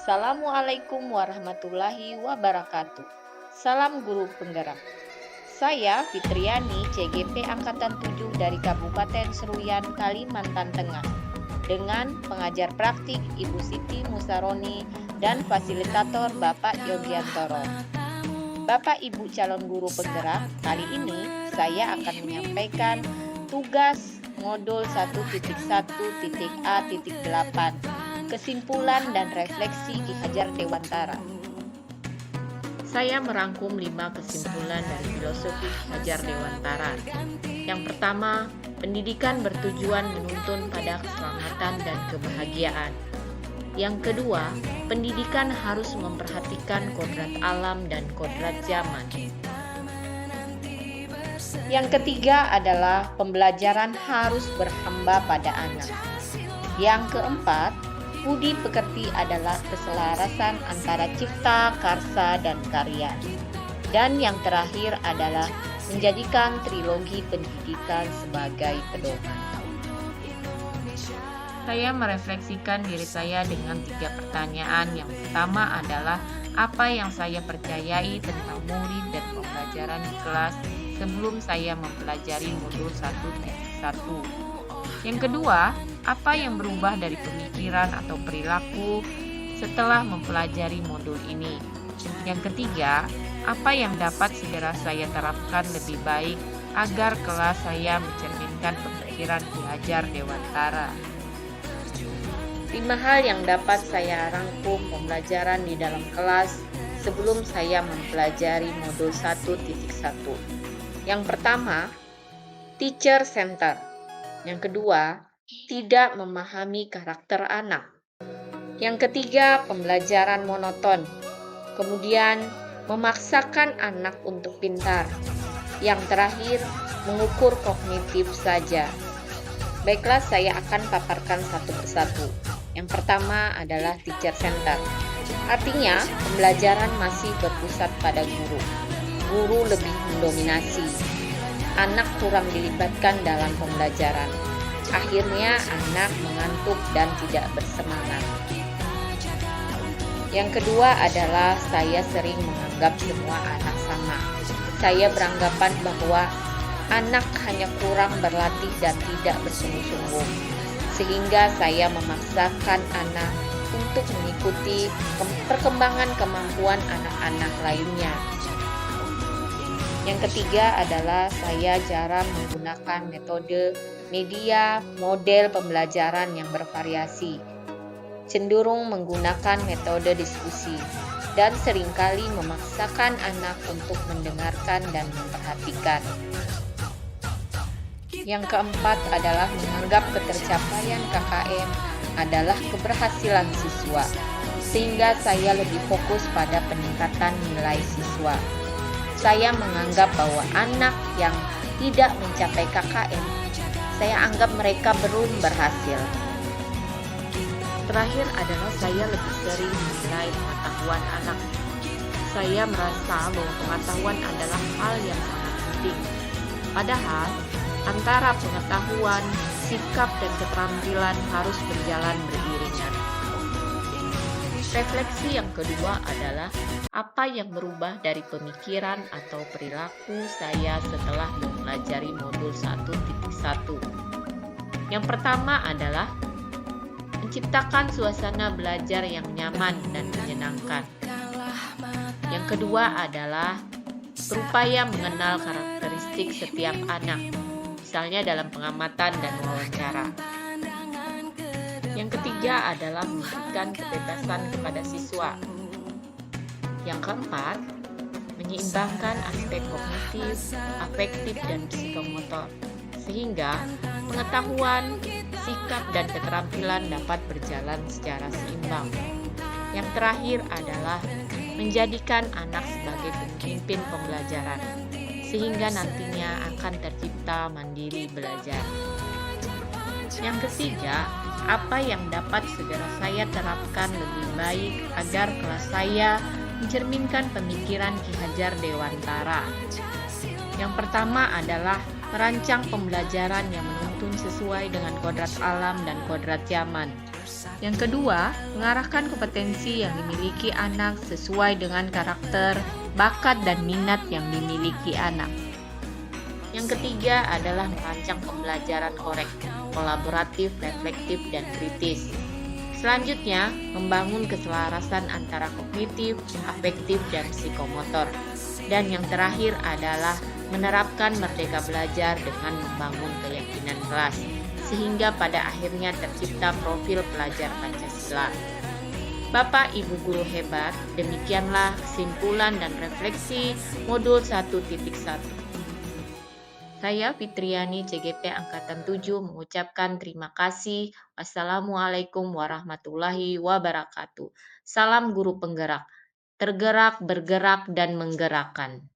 Assalamualaikum warahmatullahi wabarakatuh. Salam guru penggerak. Saya Fitriani, CGP Angkatan 7 dari Kabupaten Seruyan, Kalimantan Tengah. Dengan pengajar praktik Ibu Siti Musaroni dan fasilitator Bapak Yogiantoro. Bapak Ibu calon guru penggerak, kali ini saya akan menyampaikan tugas modul 1.1.A.8 kesimpulan dan refleksi Ki Hajar Dewantara. Saya merangkum 5 kesimpulan dari filosofi Ki Hajar Dewantara. Yang pertama, pendidikan bertujuan menuntun pada keselamatan dan kebahagiaan. Yang kedua, pendidikan harus memperhatikan kodrat alam dan kodrat zaman. Yang ketiga adalah pembelajaran harus berhamba pada anak. Yang keempat, budi pekerti adalah keselarasan antara cipta, karsa, dan karya. Dan yang terakhir adalah menjadikan trilogi pendidikan sebagai pedoman. Saya merefleksikan diri saya dengan 3 pertanyaan. Yang pertama adalah apa yang saya percayai tentang murid dan pembelajaran di kelas sebelum saya mempelajari modul 1.1. Yang kedua, apa yang berubah dari pemikiran atau perilaku setelah mempelajari modul ini? Yang ketiga, apa yang dapat segera saya terapkan lebih baik agar kelas saya mencerminkan pemikiran Ki Hajar Dewantara? 5 hal yang dapat saya rangkum pembelajaran di dalam kelas sebelum saya mempelajari modul 1.1. Yang pertama, teacher center. Yang kedua, tidak memahami karakter anak. Yang ketiga, pembelajaran monoton. Kemudian, memaksakan anak untuk pintar. Yang terakhir, mengukur kognitif saja. Baiklah, saya akan paparkan satu persatu. Yang pertama adalah teacher center. Artinya, pembelajaran masih berpusat pada guru. Guru lebih mendominasi. Anak kurang dilibatkan dalam pembelajaran. Akhirnya anak mengantuk dan tidak bersemangat. Yang kedua adalah saya sering menganggap semua anak sama. Saya beranggapan bahwa anak hanya kurang berlatih dan tidak bersungguh-sungguh. Sehingga saya memaksakan anak untuk mengikuti perkembangan kemampuan anak-anak lainnya. Yang ketiga adalah saya jarang menggunakan metode, media, model pembelajaran yang bervariasi. Cenderung menggunakan metode diskusi dan seringkali memaksakan anak untuk mendengarkan dan memperhatikan. Yang keempat adalah menganggap ketercapaian KKM adalah keberhasilan siswa, sehingga saya lebih fokus pada peningkatan nilai siswa. Saya menganggap bahwa anak yang tidak mencapai KKM, saya anggap mereka belum berhasil. Terakhir adalah saya lebih sering menilai pengetahuan anak. Saya merasa bahwa pengetahuan adalah hal yang sangat penting. Padahal, antara pengetahuan, sikap, dan keterampilan harus berjalan beriringan. Refleksi yang kedua adalah apa yang berubah dari pemikiran atau perilaku saya setelah mempelajari modul 1.1. Yang pertama adalah menciptakan suasana belajar yang nyaman dan menyenangkan. Yang kedua adalah berupaya mengenal karakteristik setiap anak, misalnya dalam pengamatan dan wawancara. Yang ketiga adalah memberikan kebebasan kepada siswa. Yang keempat, menyeimbangkan aspek kognitif, afektif, dan psikomotor, sehingga pengetahuan, sikap, dan keterampilan dapat berjalan secara seimbang. Yang terakhir adalah menjadikan anak sebagai pemimpin pembelajaran, sehingga nantinya akan tercipta mandiri belajar. Yang ketiga, apa yang dapat segera saya terapkan lebih baik agar kelas saya mencerminkan pemikiran Ki Hajar Dewantara. Yang pertama adalah merancang pembelajaran yang menuntun sesuai dengan kodrat alam dan kodrat zaman. Yang kedua, mengarahkan kompetensi yang dimiliki anak sesuai dengan karakter, bakat, dan minat yang dimiliki anak. Yang ketiga adalah merancang pembelajaran kolaboratif, reflektif, dan kritis. Selanjutnya, membangun keselarasan antara kognitif, afektif, dan psikomotor. Dan yang terakhir adalah menerapkan merdeka belajar dengan membangun keyakinan kelas, sehingga pada akhirnya tercipta profil pelajar Pancasila. Bapak Ibu guru hebat, demikianlah kesimpulan dan refleksi modul 1.1. Saya Fitriani CGP Angkatan 7 mengucapkan terima kasih. Wassalamualaikum warahmatullahi wabarakatuh. Salam guru penggerak, tergerak, bergerak, dan menggerakkan.